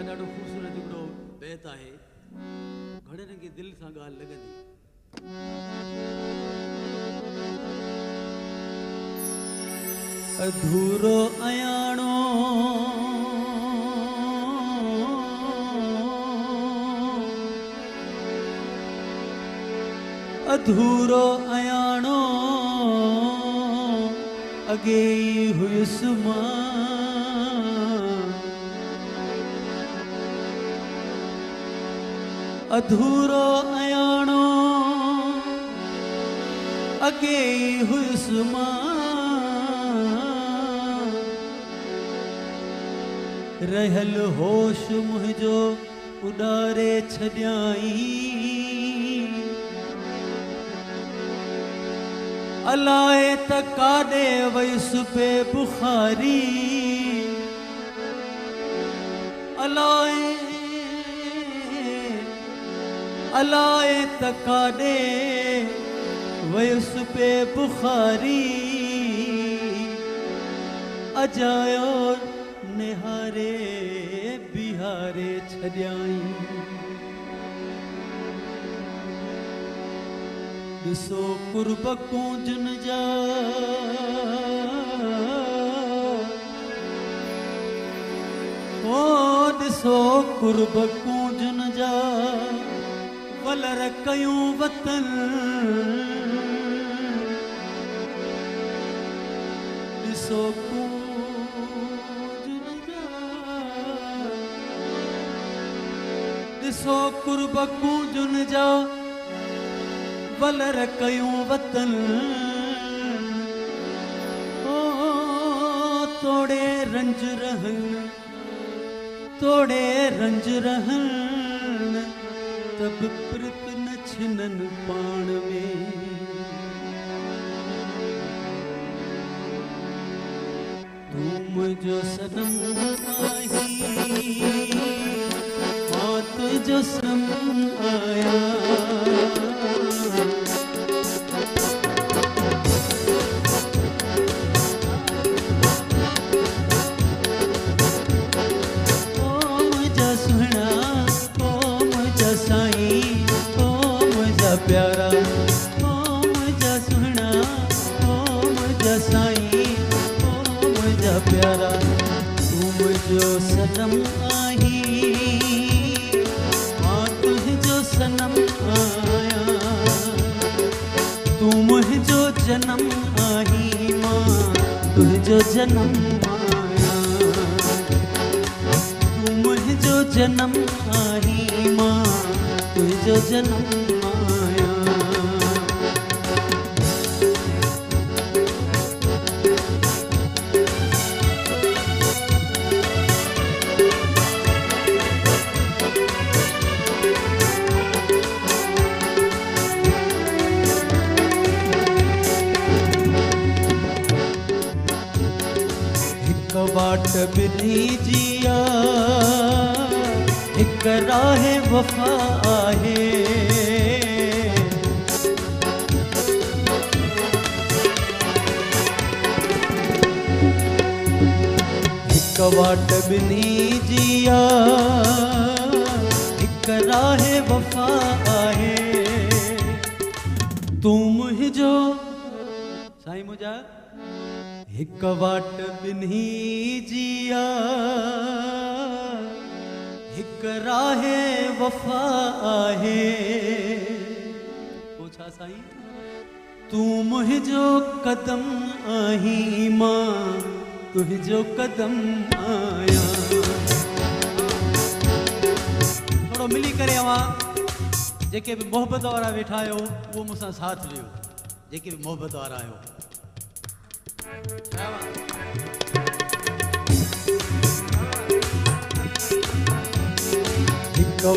ॾाढो ख़ूबसूरत हिकिड़ो बैत आहे घणनि खे दिलि सां ॻाल्हि लॻंदी। अधूरो अयाणो अधूरो अयाणो अॻे ई हुयुसि मां अधूरो अयाणो अॻे ई हुयुसि मां रहल होश मुंहिंजो उॾारे छॾियाई अलाए त काॾे वयुसि पे बुखारी अलाए त काॾे वयुसि पे बुखारी अजायो निहारे बिहारे छॾियाई ॾिसो कुर्ब कूंजन जा ओ ॾिसो कुर्ब कूंजन जा वलर कयूं वतन ॾिसो ॾिसो कुर्ब कूंजन जा वलर कयूं वतन ओ तोड़े रंज रहन तब प्रीत न छिनन पाण में तू मुझो सनम आही मां तुझो सनम आया प्यारा ओ मुझा सुना ओ मुझा साईं ओ मुझा प्यारा तू मुझो सनम आही मां तुझो सनम आया तू मुझो जन्म आही मां तुझो जन्म आया तू मुझो जन्म आही मां तुझो जन्म बाट बिनी जिया एक राह वफा आहे एक बाट बिनी जिया एक राह वफा आहे तू मुझो साईं मुझा एक वाट बिन्ही जिया एक राह वफा आहे पूछा साईं तू मुझो कदम आही मां तुझो कदम आया थोड़ो मिली करे अवां जेके भी मोहब्बत वारा वेठा आयो वो मुसा साथ लियो जेके भी मोहब्बत वारा आयो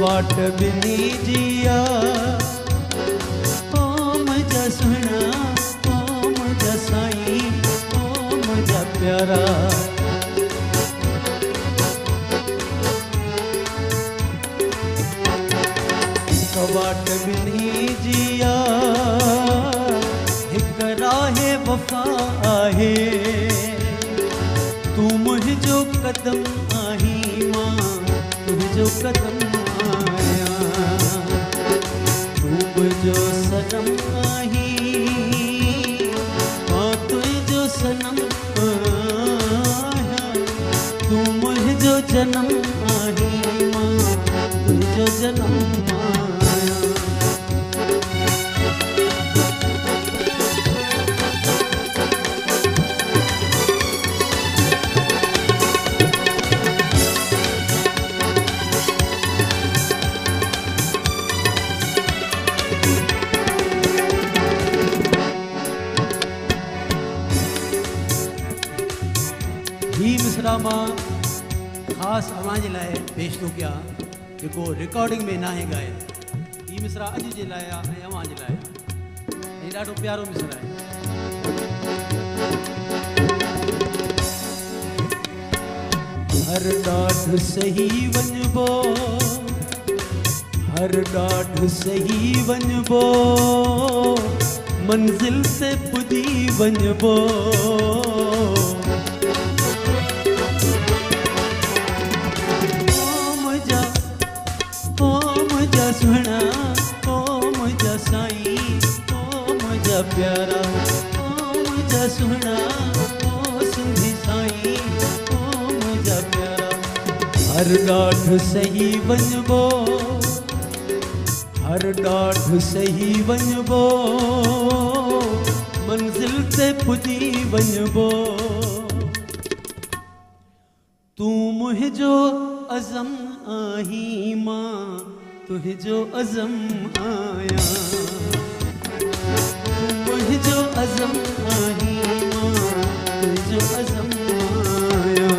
वाट बिनी जिया ओम जा सुना ओम जा साईं ओम जा प्यारा वाट बिनी जिया हिक राहे वफा आहे तू मुझो कदम आही मां तुझो कदम जो सनम आही मां तुझो सनम आया तू मुझो जन्म आही मां तुझो जन्म आया मां ख़ासि अवां जे लाइ पेश थो कयां जेको रिकॉर्डिंग में नाहे ॻाए हीउ मिसरा अॼु जे लाइ आहे ऐं अवां जे लाइ ऐं ॾाढो प्यारो मिसरा आहे हर ॾाढ सही वञबो हर ॾाढ सही वञबो मंज़िल ते पुॼी वञबो सुना ओम जा साईं ओम जा प्यारा ओम जा सुना ओ सिंधी साईं ओम जा प्यारा हर ॾाढ सही वञबो हर ॾाढ सही वञबो मंज़िल ते पुॼी वञबो तू मुझो अज़म आही मां तुझो अज़म आया तुझो अज़म आही मां तुझो अज़म आया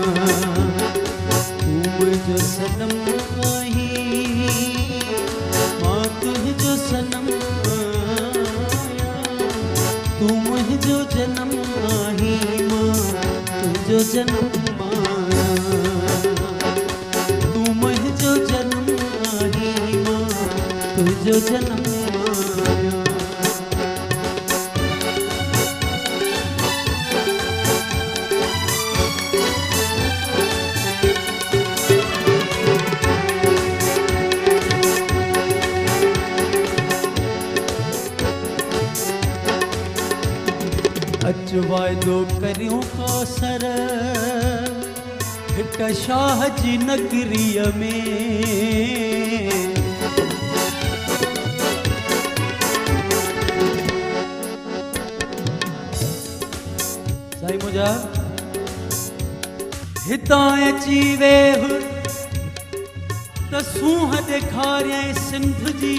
तू मुझो सनम आही मां तुझो सनम आया तू मुझो जन्म आही मां तुझो जन्म आया तू मुझो जन्म तुझो जन्म आया अच वाइदो करियूं कौसर हिक शाह जी नगरीअ में मुझा हितां अची वेह त सूंह ॾेखारियईं सिंध जी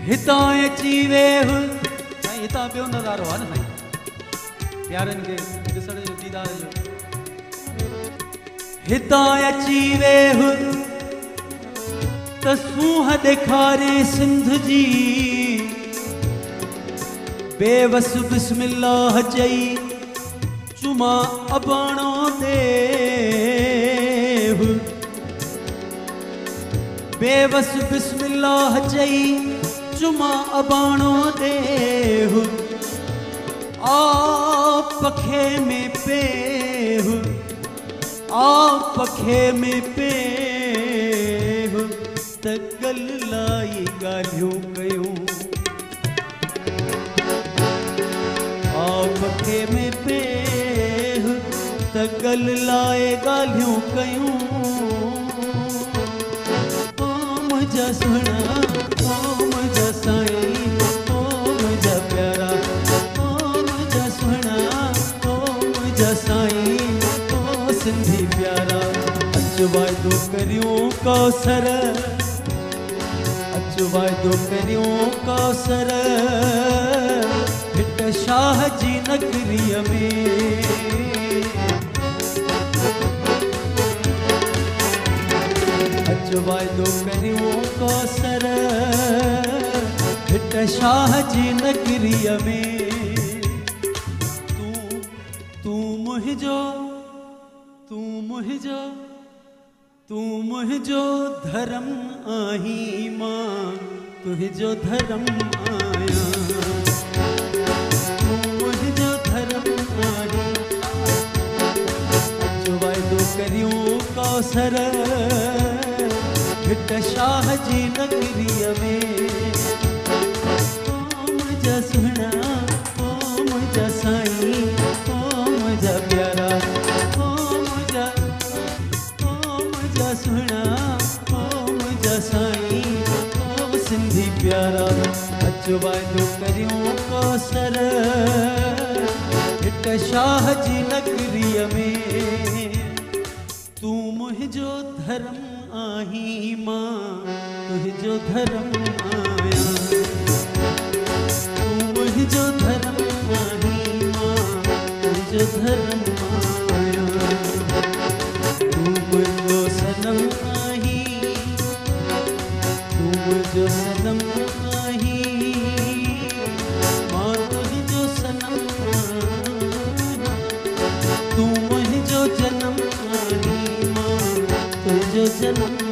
हितां अची वेह साईं हितां ॿियो नज़ारो आहे न साईं प्यारनि खे ॾिसण जो दीदार जो हितां अची वेह त सूंह ॾेखारे सिंध जी बेवस बिस्मिल्लाह चई चुमा अबाणो देव बेवस बिस्मिल्लाह चई चुमा अबाणो देव आ पखे में पेव आप पखे में पेव त गल लाई ॻाल्हियूं कयूं आप पखे में पेव त गल लाए ॻाल्हियूं कयूं ओ मुंहिंजा सुहिणा ओ मुंहिंजा साईं ओ मुंहिंजा प्यारा ओ मुंहिंजा सुहिणा ओ मुंहिंजा साईं सिंधी प्यारा अच वाइदो करियूं कौसर अच वाइदो करियूं कौसर हिट शाह जी नगरीअ में अच वाइदो करियूं कौसर हिट शाह जी नगरीअ में तू मुहिंजो तू मुहिंजो धर्म आही मां तुहिंजो धर्म आया तू मुहिंजो धर्म आही जो वाइदो करियूं कौसर हिट शाह जी नगरीअ में ओ मुंहिंजा सुहिणा ओ मुंहिंजा साईं ओ मुंहिंजा प्यारा सुना ओ मुझा साईं ओ सिंधी प्यारा अच वाइदो करियूं कौसर हिट शाह जी नगरीअ में तू मुहिंजो धर्म आही मां तुहिंजो धर्म आया तू मुहिंजो धर्म आही मां तुहिंजो धर्म सनम आही तू मुझो सनम आही मां तुझो सनम तू मुझो जन्म आही मां तुझो जन्म